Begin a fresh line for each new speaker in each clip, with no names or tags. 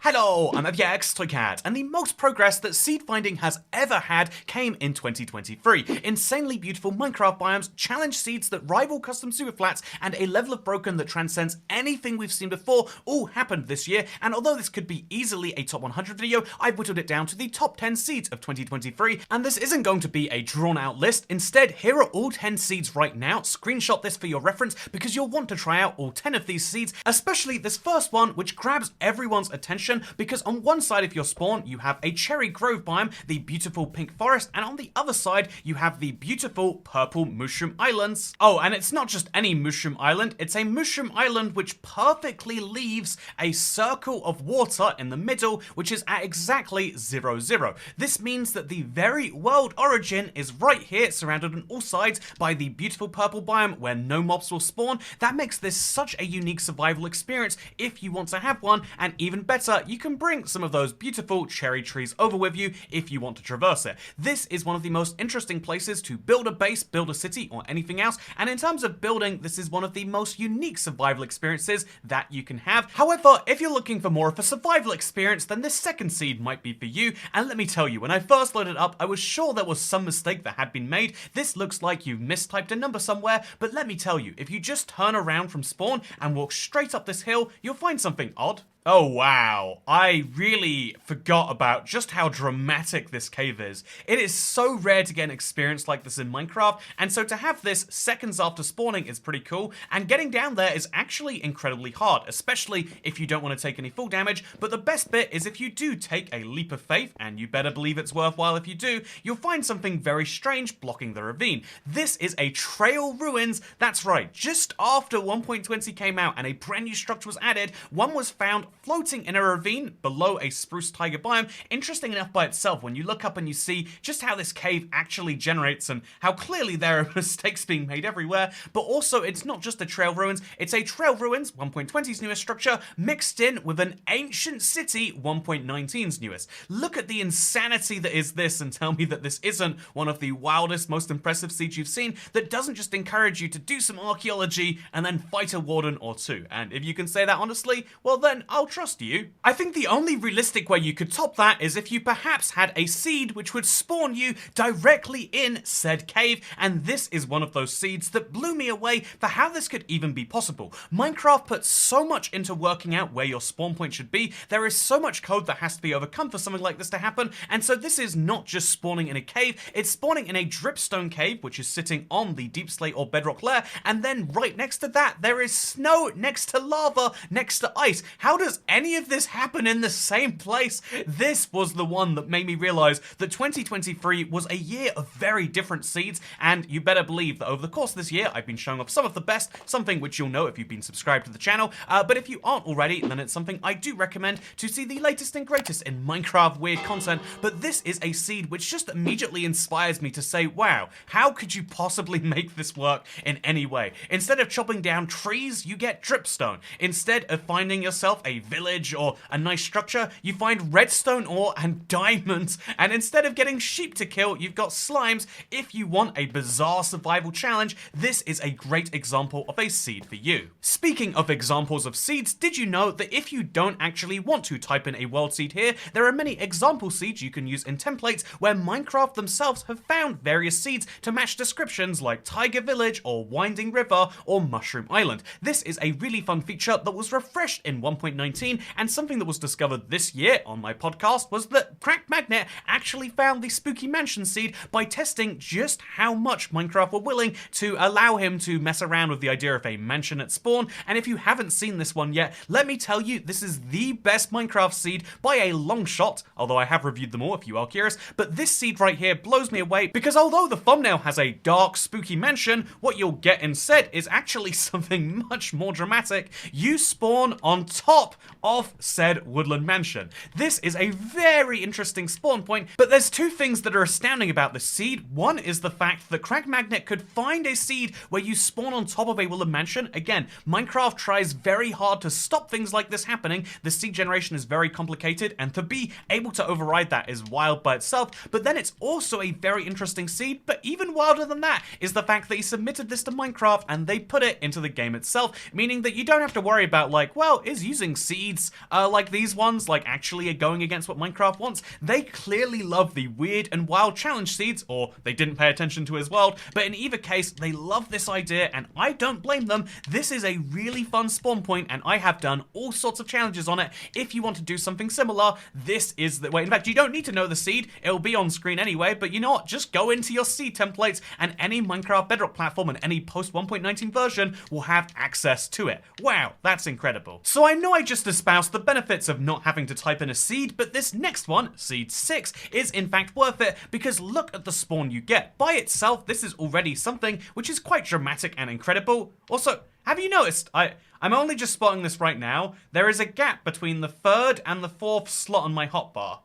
Hello, I'm CrackedMagnet, and the most progress that seed finding has ever had came in 2023. Insanely beautiful Minecraft biomes, challenge seeds that rival custom superflats, and a level of broken that transcends anything we've seen before all happened this year. And although this could be easily a top 100 video, I've whittled it down to the top 10 seeds of 2023. And this isn't going to be a drawn out list. Instead, here are all 10 seeds right now. Screenshot this for your reference because you'll want to try out all 10 of these seeds, especially this first one, which grabs everyone's attention because on one side of your spawn you have a cherry grove biome, the beautiful pink forest, and on the other side you have the beautiful purple mushroom islands. Oh, and it's not just any mushroom island, it's a mushroom island which perfectly leaves a circle of water in the middle, which is at exactly 0, 0. This means that the very world origin is right here, surrounded on all sides by the beautiful purple biome where no mobs will spawn. That makes this such a unique survival experience if you want to have one, and even better, you can bring some of those beautiful cherry trees over with you if you want to traverse it. This is one of the most interesting places to build a base, build a city, or anything else, and in terms of building, this is one of the most unique survival experiences that you can have. However, if you're looking for more of a survival experience, then this second seed might be for you, and let me tell you, when I first loaded it up, I was sure there was some mistake that had been made. This looks like you've mistyped a number somewhere, but let me tell you, if you just turn around from spawn and walk straight up this hill, you'll find something odd. Oh wow, I really forgot about just how dramatic this cave is. It is so rare to get an experience like this in Minecraft, and so to have this seconds after spawning is pretty cool, and getting down there is actually incredibly hard, especially if you don't want to take any full damage, but the best bit is if you do take a leap of faith, and you better believe it's worthwhile if you do, you'll find something very strange blocking the ravine. This is a trail ruins, that's right, just after 1.20 came out and a brand new structure was added, one was found floating in a ravine below a spruce taiga biome. Interesting enough by itself when you look up and you see just how this cave actually generates and how clearly there are mistakes being made everywhere, but also it's not just a trail ruins, it's a trail ruins, 1.20's newest structure, mixed in with an ancient city, 1.19's newest. Look at the insanity that is this and tell me that this isn't one of the wildest, most impressive seeds you've seen that doesn't just encourage you to do some archaeology and then fight a warden or two. And if you can say that honestly, well then I'll trust you. I think the only realistic way you could top that is if you perhaps had a seed which would spawn you directly in said cave, and this is one of those seeds that blew me away for how this could even be possible. Minecraft puts so much into working out where your spawn point should be. There is so much code that has to be overcome for something like this to happen, and so this is not just spawning in a cave, it's spawning in a dripstone cave which is sitting on the deep slate or bedrock layer, and then right next to that there is snow next to lava next to ice. How does any of this happen in the same place? This was the one that made me realize that 2023 was a year of very different seeds, and you better believe that over the course of this year I've been showing off some of the best, something which you'll know if you've been subscribed to the channel, but if you aren't already, then it's something I do recommend to see the latest and greatest in Minecraft weird content. But this is a seed which just immediately inspires me to say, wow, how could you possibly make this work in any way? Instead of chopping down trees, you get dripstone. Instead of finding yourself a village or a nice structure, you find redstone ore and diamonds, and instead of getting sheep to kill, you've got slimes. If you want a bizarre survival challenge, this is a great example of a seed for you. Speaking of examples of seeds, did you know that if you don't actually want to type in a world seed here, there are many example seeds you can use in templates where Minecraft themselves have found various seeds to match descriptions like Tiger Village or Winding River or Mushroom Island. This is a really fun feature that was refreshed in 1.19, and something that was discovered this year on my podcast was that CrackedMagnet actually found the Spooky Mansion seed by testing just how much Minecraft were willing to allow him to mess around with the idea of a mansion at spawn. And if you haven't seen this one yet, let me tell you, this is the best Minecraft seed by a long shot, although I have reviewed them all if you are curious, but this seed right here blows me away because although the thumbnail has a dark, spooky mansion, what you'll get instead is actually something much more dramatic. You spawn on top of said woodland mansion. This is a very interesting spawn point, but there's two things that are astounding about this seed. One is the fact that CrackedMagnet could find a seed where you spawn on top of a woodland mansion. Again, Minecraft tries very hard to stop things like this happening. The seed generation is very complicated, and to be able to override that is wild by itself, but then it's also a very interesting seed. But even wilder than that is the fact that he submitted this to Minecraft and they put it into the game itself, meaning that you don't have to worry about like, well, is using seeds like these ones, like actually are going against what Minecraft wants. They clearly love the weird and wild challenge seeds, or they didn't pay attention to his world, but in either case, they love this idea, and I don't blame them. This is a really fun spawn point, and I have done all sorts of challenges on it. If you want to do something similar, this is the way. In fact, you don't need to know the seed, it'll be on screen anyway, but you know what, just go into your seed templates, and any Minecraft Bedrock platform and any post 1.19 version will have access to it. Wow, that's incredible. So I know I just espoused the benefits of not having to type in a seed, but this next one, seed 6, is in fact worth it, because look at the spawn you get. By itself, this is already something which is quite dramatic and incredible. Also, have you noticed, I'm only just spotting this right now, there is a gap between the 3rd and the 4th slot on my hotbar.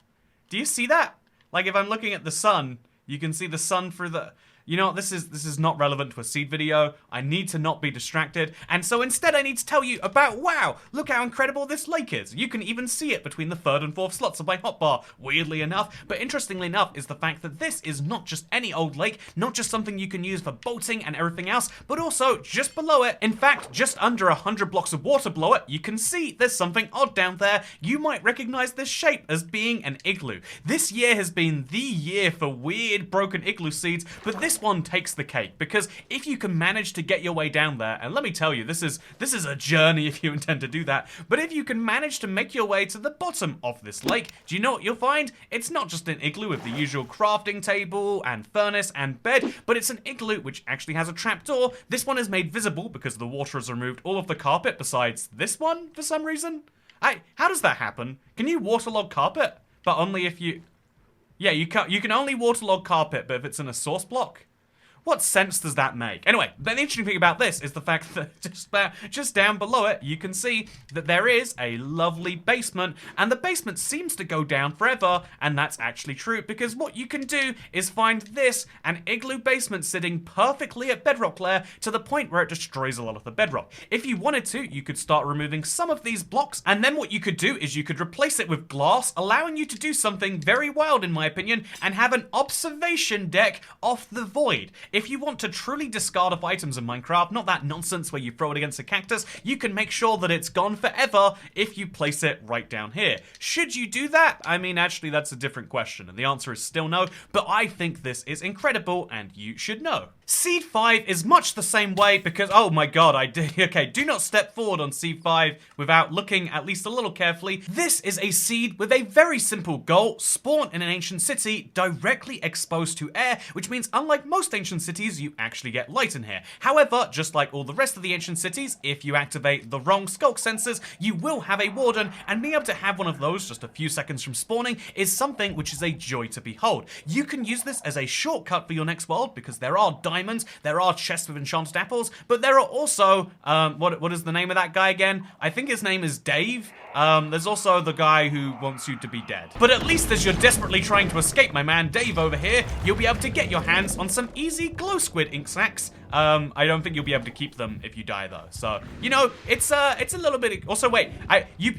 Do you see that? Like, if I'm looking at the sun, you can see the sun through the... You know what, this is not relevant to a seed video. I need to not be distracted, and so instead I need to tell you about, wow, look how incredible this lake is. You can even see it between the 3rd and 4th slots of my hotbar, weirdly enough. But interestingly enough is the fact that this is not just any old lake, not just something you can use for boating and everything else, but also just below it, in fact, just under 100 blocks of water below it, you can see there's something odd down there. You might recognize this shape as being an igloo. This year has been the year for weird broken igloo seeds, but this one takes the cake, because if you can manage to get your way down there, and let me tell you, this is a journey if you intend to do that, but if you can manage to make your way to the bottom of this lake, do you know what you'll find? It's not just an igloo with the usual crafting table and furnace and bed, but it's an igloo which actually has a trapdoor. This one is made visible because the water has removed all of the carpet besides this one for some reason. How does that happen? Can you waterlog carpet? But only if you... Yeah, you can only waterlog carpet, but if it's in a source block? What sense does that make? Anyway, the interesting thing about this is the fact that just down below it, you can see that there is a lovely basement, and the basement seems to go down forever, and that's actually true, because what you can do is find this, an igloo basement sitting perfectly at bedrock layer to the point where it destroys a lot of the bedrock. If you wanted to, you could start removing some of these blocks, and then what you could do is you could replace it with glass, allowing you to do something very wild in my opinion, and have an observation deck off the void. If you want to truly discard of items in Minecraft, not that nonsense where you throw it against a cactus, you can make sure that it's gone forever if you place it right down here. Should you do that? I mean, actually, that's a different question, and the answer is still no, but I think this is incredible, and you should know. Seed 5 is much the same way because, oh my god, okay, do not step forward on Seed 5 without looking at least a little carefully. This is a seed with a very simple goal: spawn in an ancient city directly exposed to air, which means unlike most ancient cities, you actually get light in here. However, just like all the rest of the ancient cities, if you activate the wrong skulk sensors, you will have a warden, and being able to have one of those just a few seconds from spawning is something which is a joy to behold. You can use this as a shortcut for your next world because there are diamonds, there are chests with enchanted apples, but there are also, what is the name of that guy again? I think his name is Dave. There's also the guy who wants you to be dead. But at least as you're desperately trying to escape my man Dave over here, you'll be able to get your hands on some easy glow squid ink sacs. I don't think you'll be able to keep them if you die though. So, you know, it's a little bit... Also, wait,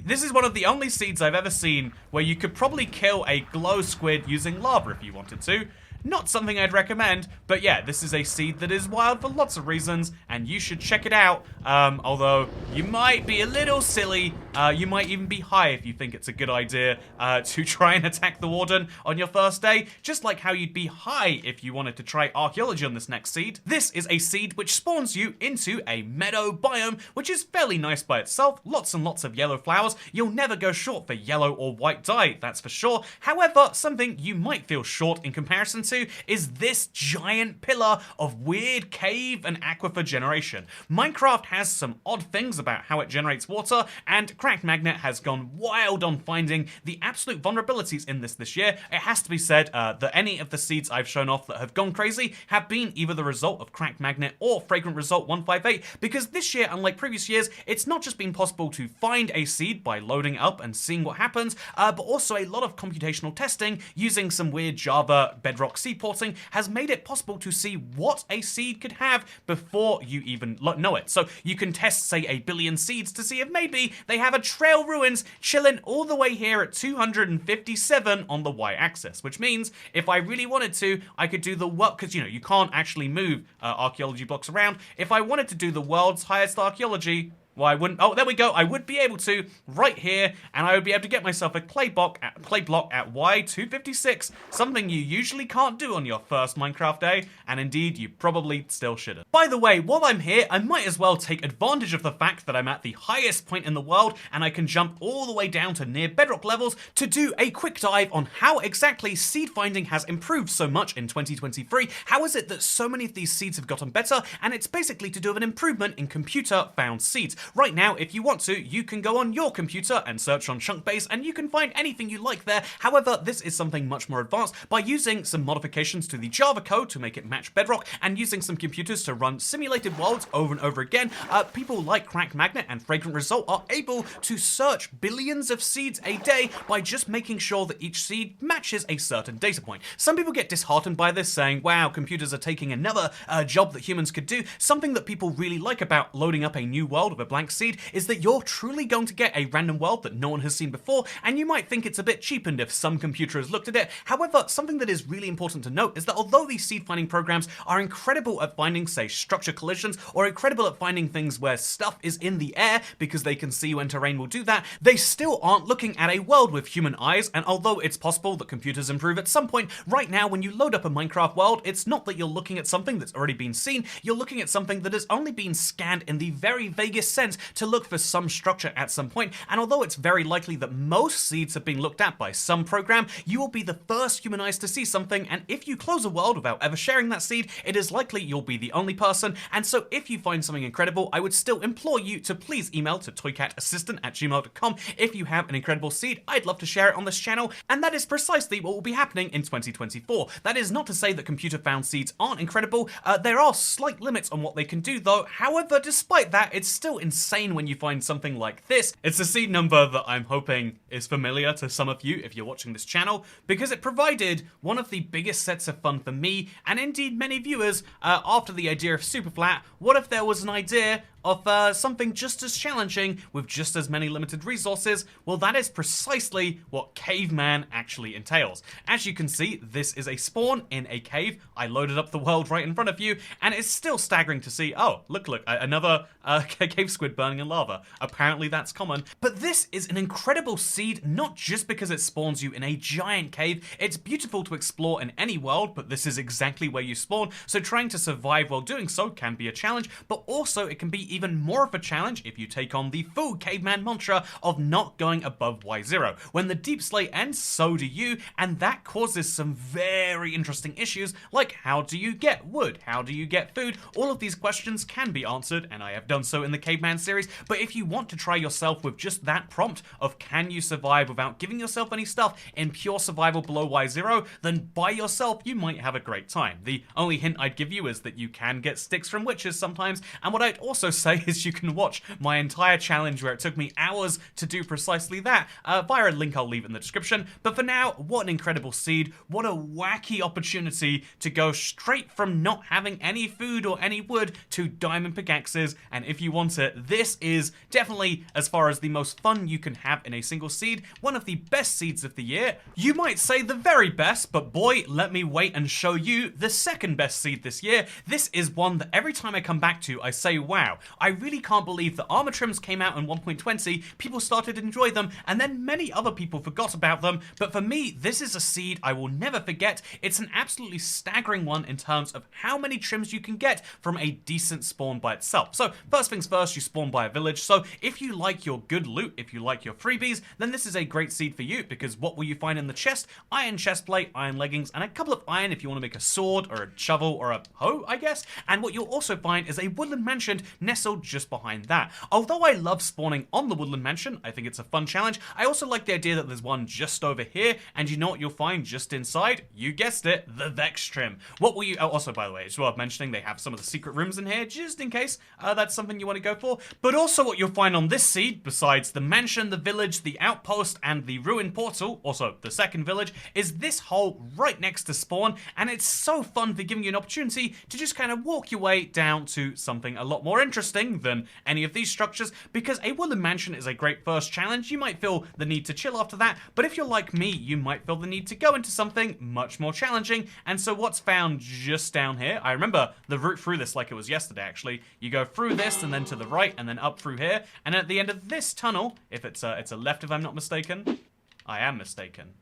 this is one of the only seeds I've ever seen where you could probably kill a glow squid using lava if you wanted to. Not something I'd recommend, but yeah, this is a seed that is wild for lots of reasons, and you should check it out, although you might be a little silly, you might even be high if you think it's a good idea to try and attack the warden on your first day, just like how you'd be high if you wanted to try archaeology on this next seed. This is a seed which spawns you into a meadow biome, which is fairly nice by itself, lots and lots of yellow flowers. You'll never go short for yellow or white dye, that's for sure. However, something you might feel short in comparison to is this giant pillar of weird cave and aquifer generation. Minecraft has some odd things about how it generates water, and CrackedMagnet has gone wild on finding the absolute vulnerabilities in this year. It has to be said that any of the seeds I've shown off that have gone crazy have been either the result of CrackedMagnet or Fragrant Result 158, because this year, unlike previous years, it's not just been possible to find a seed by loading it up and seeing what happens, but also a lot of computational testing using some weird Java Bedrock seed porting has made it possible to see what a seed could have before you even know it. So you can test, say, 1 billion seeds to see if maybe they have a trail ruins chilling all the way here at 257 on the y-axis, which means if I really wanted to, I could do the world, because you can't actually move archaeology blocks around. If I wanted to do the world's highest archaeology, Well, I wouldn't. Oh, there we go. I would be able to right here, and I would be able to get myself a clay block at Y256, something you usually can't do on your first Minecraft day, and indeed you probably still shouldn't. By the way, while I'm here, I might as well take advantage of the fact that I'm at the highest point in the world, and I can jump all the way down to near bedrock levels to do a quick dive on how exactly seed finding has improved so much in 2023. How is it that so many of these seeds have gotten better? And it's basically to do with an improvement in computer found seeds. Right now, if you want to, you can go on your computer and search on Chunkbase and you can find anything you like there. However, this is something much more advanced by using some modifications to the Java code to make it match Bedrock and using some computers to run simulated worlds over and over again. People like CrackedMagnet and Fragrant Result are able to search billions of seeds a day by just making sure that each seed matches a certain data point. Some people get disheartened by this, saying, wow, computers are taking another job that humans could do. Something that people really like about loading up a new world with a blank seed is that you're truly going to get a random world that no one has seen before, and you might think it's a bit cheapened if some computer has looked at it. However, something that is really important to note is that although these seed finding programs are incredible at finding, say, structure collisions, or incredible at finding things where stuff is in the air because they can see when terrain will do that, they still aren't looking at a world with human eyes. And although it's possible that computers improve at some point, right now when you load up a Minecraft world, it's not that you're looking at something that's already been seen, you're looking at something that has only been scanned in the very vaguest sense to look for some structure at some point. And although it's very likely that most seeds have been looked at by some program, you will be the first human eyes to see something, and if you close a world without ever sharing that seed, it is likely you'll be the only person. And so if you find something incredible, I would still implore you to please email to toycatassistant@gmail.com if you have an incredible seed. I'd love to share it on this channel, and that is precisely what will be happening in 2024. That is not to say that computer found seeds aren't incredible. There are slight limits on what they can do though. However, despite that, it's still insane when you find something like this. It's a seed number that I'm hoping is familiar to some of you if you're watching this channel, because it provided one of the biggest sets of fun for me, and indeed many viewers, after the idea of Superflat. What if there was an idea of something just as challenging with just as many limited resources? Well, that is precisely what Caveman actually entails. As you can see, this is a spawn in a cave. I loaded up the world right in front of you, and it's still staggering to see, oh, look, another cave squid burning in lava. Apparently that's common. But this is an incredible seed, not just because it spawns you in a giant cave. It's beautiful to explore in any world, but this is exactly where you spawn, so trying to survive while doing so can be a challenge, but also it can be even more of a challenge if you take on the full caveman mantra of not going above Y0. When the deep slate ends, so do you, and that causes some very interesting issues, like how do you get wood? How do you get food? All of these questions can be answered, and I have done so in the Caveman series, but if you want to try yourself with just that prompt of can you survive without giving yourself any stuff in pure survival below Y0, then by yourself you might have a great time. The only hint I'd give you is that you can get sticks from witches sometimes, and what I'd also say is you can watch my entire challenge where it took me hours to do precisely that via a link I'll leave in the description. But for now, what an incredible seed, what a wacky opportunity to go straight from not having any food or any wood to diamond pickaxes. And if you want it, this is definitely, as far as the most fun you can have in a single seed, one of the best seeds of the year. You might say the very best, but boy, let me wait and show you the second best seed this year. This is one that every time I come back to, I say, wow, I really can't believe that armor trims came out in 1.20, people started to enjoy them, and then many other people forgot about them. But for me, this is a seed I will never forget. It's an absolutely staggering one in terms of how many trims you can get from a decent spawn by itself. So first things first, you spawn by a village. So if you like your good loot, if you like your freebies, then this is a great seed for you, because what will you find in the chest? Iron chestplate, iron leggings, and a couple of iron if you want to make a sword or a shovel or a hoe, I guess. And what you'll also find is a woodland mansion nestled just behind that. Although I love spawning on the woodland mansion, I think it's a fun challenge, I also like the idea that there's one just over here, and you know what you'll find just inside? You guessed it, the Vex trim. What will you, also by the way, it's worth mentioning they have some of the secret rooms in here, just in case that's something you want to go for. But also what you'll find on this seed, besides the mansion, the village, the outpost, and the ruined portal, also the second village, is this hole right next to spawn, and it's so fun for giving you an opportunity to just kind of walk your way down to something a lot more interesting. interesting than any of these structures, because a wooden mansion is a great first challenge. You might feel the need to chill after that, but if you're like me, you might feel the need to go into something much more challenging. And so what's found just down here, I remember the route through this like it was yesterday actually. You go through this and then to the right and then up through here, and at the end of this tunnel, if it's a left if I'm not mistaken, I am mistaken.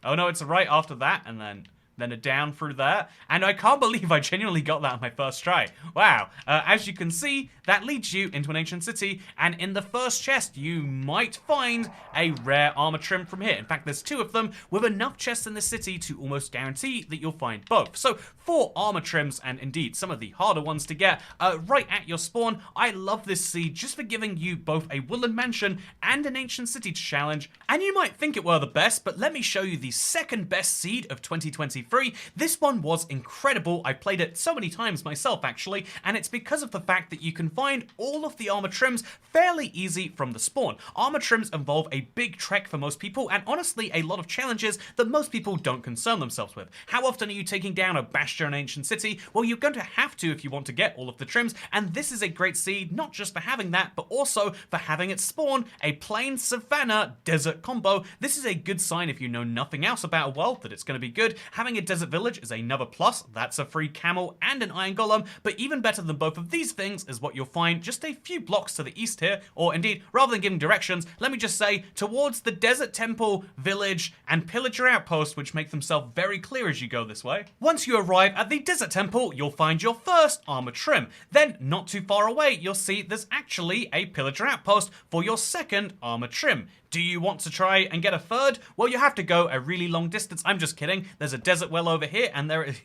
Oh no, it's a right after that, and then a down through there, and I can't believe I genuinely got that on my first try. Wow. As you can see, that leads you into an ancient city, and in the first chest, you might find a rare armor trim from here. In fact, there's 2 of them, with enough chests in the city to almost guarantee that you'll find both. So, 4 armor trims, and indeed, some of the harder ones to get, right at your spawn. I love this seed just for giving you both a woodland mansion and an ancient city to challenge, and you might think it were the best, but let me show you the second best seed of 2023. This one was incredible. I played it so many times myself actually, and it's because of the fact that you can find all of the armor trims fairly easy from the spawn. Armor trims involve a big trek for most people, and honestly a lot of challenges that most people don't concern themselves with. How often are you taking down a bastion ancient city? Well, you're going to have to if you want to get all of the trims, and this is a great seed not just for having that, but also for having it spawn a plain savannah desert combo. This is a good sign if you know nothing else about a world that it's going to be good. Having a desert village is another plus. That's a free camel and an iron golem, but even better than both of these things is what you'll find just a few blocks to the east here, or indeed, rather than giving directions, let me just say towards the desert temple, village, and pillager outpost, which make themselves very clear as you go this way. Once you arrive at the desert temple, you'll find your first armor trim. Then, not too far away, you'll see there's actually a pillager outpost for your second armor trim. Do you want to try and get a third? Well, you have to go a really long distance. I'm just kidding. There's a desert well over here, and there is...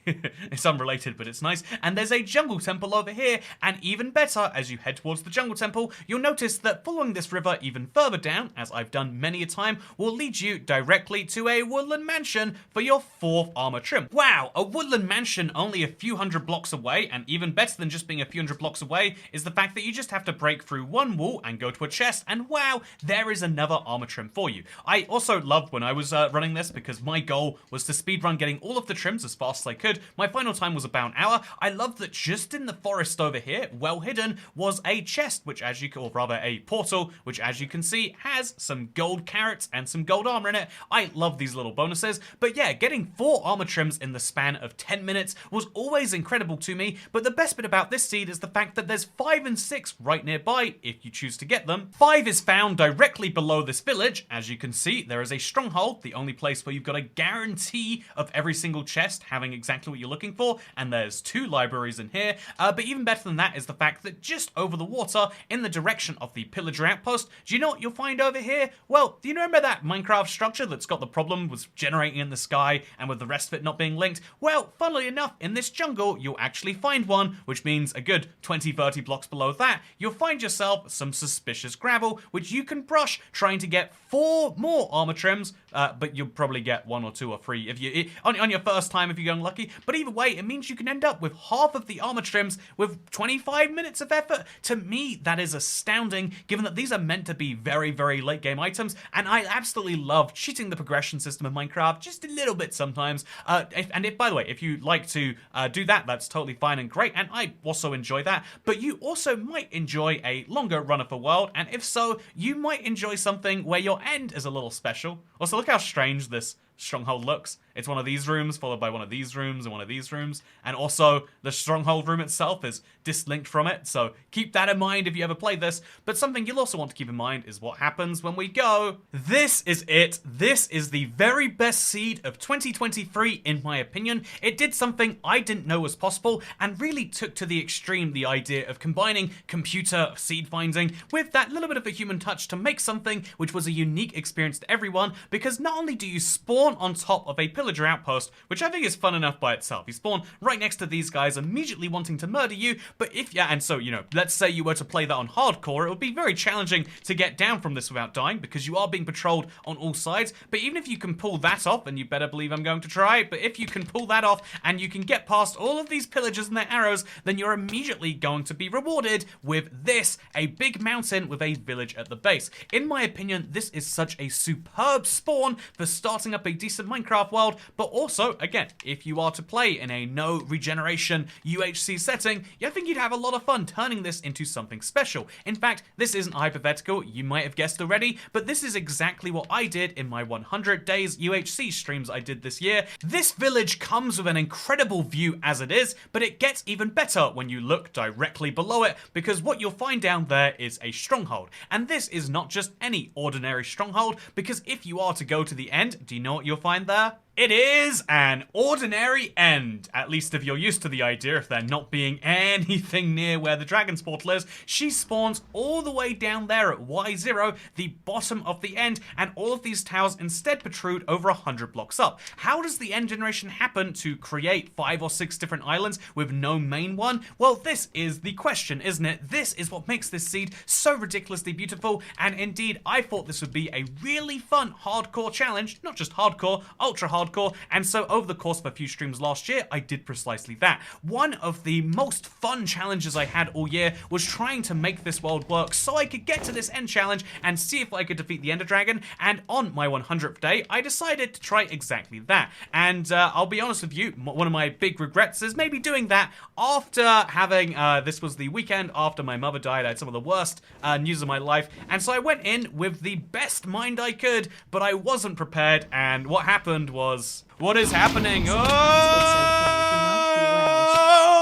it's unrelated, but it's nice. And there's a jungle temple over here, and even better, as you head towards the jungle temple, you'll notice that following this river even further down, as I've done many a time, will lead you directly to a woodland mansion for your 4th armor trim. Wow, a woodland mansion only a few hundred blocks away, and even better than just being a few hundred blocks away is the fact that you just have to break through one wall and go to a chest, and wow, there is another armor trim for you. I also loved when I was running this, because my goal was to speedrun getting all of the trims as fast as I could. My final time was about an hour. I love that just in the forest over here, well hidden, was a chest, which as you can, or rather a portal, which as you can see has some gold carrots and some gold armor in it. I love these little bonuses, but yeah, getting 4 armor trims in the span of 10 minutes was always incredible to me, but the best bit about this seed is the fact that there's 5 and 6 right nearby if you choose to get them. 5 is found directly below this village. As you can see, there is a stronghold, the only place where you've got a guarantee of every single chest having exactly what you're looking for, and there's 2 libraries in here, but even better than that is the fact that just over the water, in the direction of the pillager outpost, do you know what you'll find over here? Well, do you remember that Minecraft structure that's got the problem with generating in the sky and with the rest of it not being linked? Well, funnily enough, in this jungle, you'll actually find one, which means a good 20-30 blocks below that, you'll find yourself some suspicious gravel, which you can brush trying to get 4 more armor trims, but you'll probably get 1 or 2 or 3 if you on your first time if you're going lucky. But either way, it means you can end up with half of the armor trims with 25 minutes of effort. To me, that is astounding, given that these are meant to be very, very late game items, and I absolutely love cheating the progression system of Minecraft just a little bit sometimes. If by the way, if you like to do that, that's totally fine and great, and I also enjoy that. But you also might enjoy a longer run of a world, and if so, you might enjoy something where your end is a little special. Also, look how strange this stronghold looks. It's one of these rooms, followed by one of these rooms, and one of these rooms. And also, the stronghold room itself is dislinked from it, so keep that in mind if you ever play this. But something you'll also want to keep in mind is what happens when we go. This is it. This is the very best seed of 2023, in my opinion. It did something I didn't know was possible, and really took to the extreme the idea of combining computer seed finding with that little bit of a human touch to make something which was a unique experience to everyone, because not only do you spawn on top of a pillager outpost, which I think is fun enough by itself. You spawn right next to these guys immediately wanting to murder you, but if, yeah, and so, you know, let's say you were to play that on hardcore, it would be very challenging to get down from this without dying, because you are being patrolled on all sides. But even if you can pull that off, and you better believe I'm going to try, but if you can pull that off, and you can get past all of these pillagers and their arrows, then you're immediately going to be rewarded with this, a big mountain with a village at the base. In my opinion, this is such a superb spawn for starting up a decent Minecraft world, world, but also, again, if you are to play in a no regeneration UHC setting, I think you'd have a lot of fun turning this into something special. In fact, this isn't hypothetical, you might have guessed already, but this is exactly what I did in my 100 days UHC streams I did this year. This village comes with an incredible view as it is, but it gets even better when you look directly below it, because what you'll find down there is a stronghold. And this is not just any ordinary stronghold, because if you are to go to the end, do you know what you'll find there? It is an ordinary end, at least if you're used to the idea of there not being anything near where the dragon's portal is. She spawns all the way down there at Y0, the bottom of the end, and all of these towers instead protrude over 100 blocks up. How does the end generation happen to create 5 or 6 different islands with no main one? Well, this is the question, isn't it? This is what makes this seed so ridiculously beautiful, and indeed, I thought this would be a really fun hardcore challenge, not just hardcore, ultra hardcore, and so over the course of a few streams last year, I did precisely that. One of the most fun challenges I had all year was trying to make this world work so I could get to this end challenge and see if I could defeat the Ender Dragon, and on my 100th day, I decided to try exactly that. And I'll be honest with you, one of my big regrets is maybe doing that after having, this was the weekend after my mother died. I had some of the worst news of my life, and so I went in with the best mind I could, but I wasn't prepared, and what happened was, what is happening? Oh!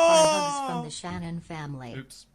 Hugs from the Shannon family.
Oops.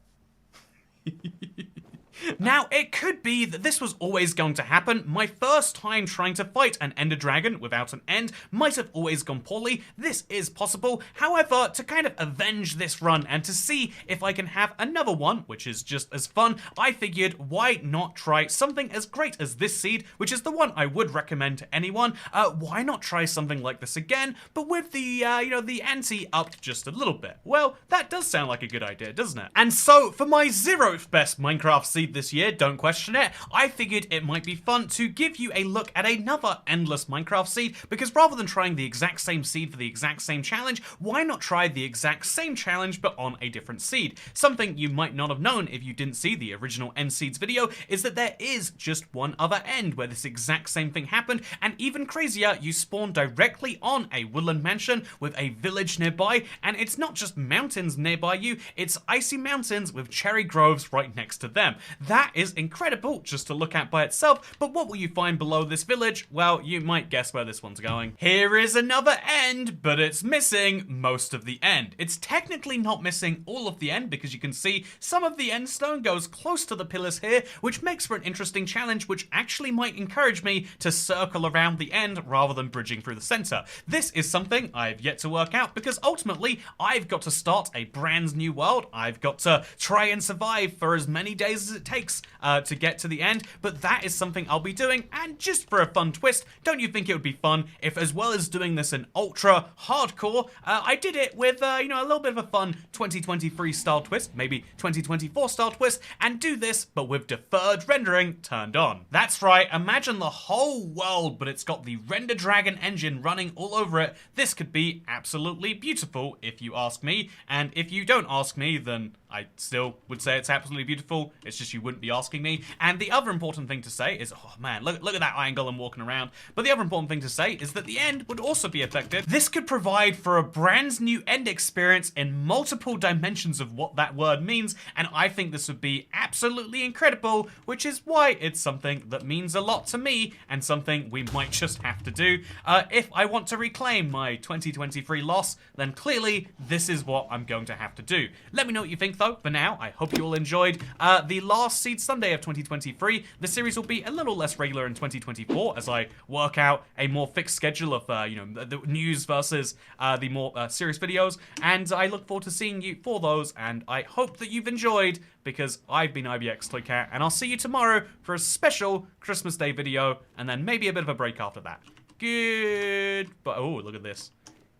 Now, it could be that this was always going to happen. My first time trying to fight an Ender Dragon without an end might have always gone poorly. This is possible. However, to kind of avenge this run and to see if I can have another one, which is just as fun, I figured why not try something as great as this seed, which is the one I would recommend to anyone. Why not try something like this again, but with the, the ante upped just a little bit? Well, that does sound like a good idea, doesn't it? And so, for my 0th best Minecraft seed this year, don't question it, I figured it might be fun to give you a look at another endless Minecraft seed, because rather than trying the exact same seed for the exact same challenge, why not try the exact same challenge but on a different seed? Something you might not have known if you didn't see the original End Seeds video is that there is just one other end where this exact same thing happened, and even crazier, you spawn directly on a woodland mansion with a village nearby, and it's not just mountains nearby you, it's icy mountains with cherry groves right next to them. That is incredible just to look at by itself, but what will you find below this village? Well, you might guess where this one's going. Here is another end, but it's missing most of the end. It's technically not missing all of the end, because you can see some of the end stone goes close to the pillars here, which makes for an interesting challenge, which actually might encourage me to circle around the end rather than bridging through the center. This is something I've yet to work out, because ultimately, I've got to start a brand new world. I've got to try and survive for as many days as it takes to get to the end, but that is something I'll be doing, and just for a fun twist, don't you think it would be fun if, as well as doing this in ultra hardcore, I did it with, a little bit of a fun 2023 style twist, maybe 2024 style twist, and do this, but with deferred rendering turned on. That's right, imagine the whole world, but it's got the Render Dragon engine running all over it. This could be absolutely beautiful, if you ask me, and if you don't ask me, then I still would say it's absolutely beautiful. It's just you wouldn't be asking me. And the other important thing to say is, oh man, look at that angle I'm walking around. But the other important thing to say is that the end would also be affected. This could provide for a brand new end experience in multiple dimensions of what that word means, and I think this would be absolutely incredible, which is why it's something that means a lot to me, and something we might just have to do. If I want to reclaim my 2023 loss, then clearly this is what I'm going to have to do. Let me know what you think though. For now, I hope you all enjoyed the last Seed Sunday of 2023. The series will be a little less regular in 2024 as I work out a more fixed schedule of, the news versus the more serious videos. And I look forward to seeing you for those, and I hope that you've enjoyed, because I've been IBX Toy Cat, and I'll see you tomorrow for a special Christmas Day video, and then maybe a bit of a break after that. Goodbye. Oh, look at this.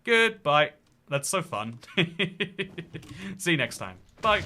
Goodbye. That's so fun. See you next time. Bye.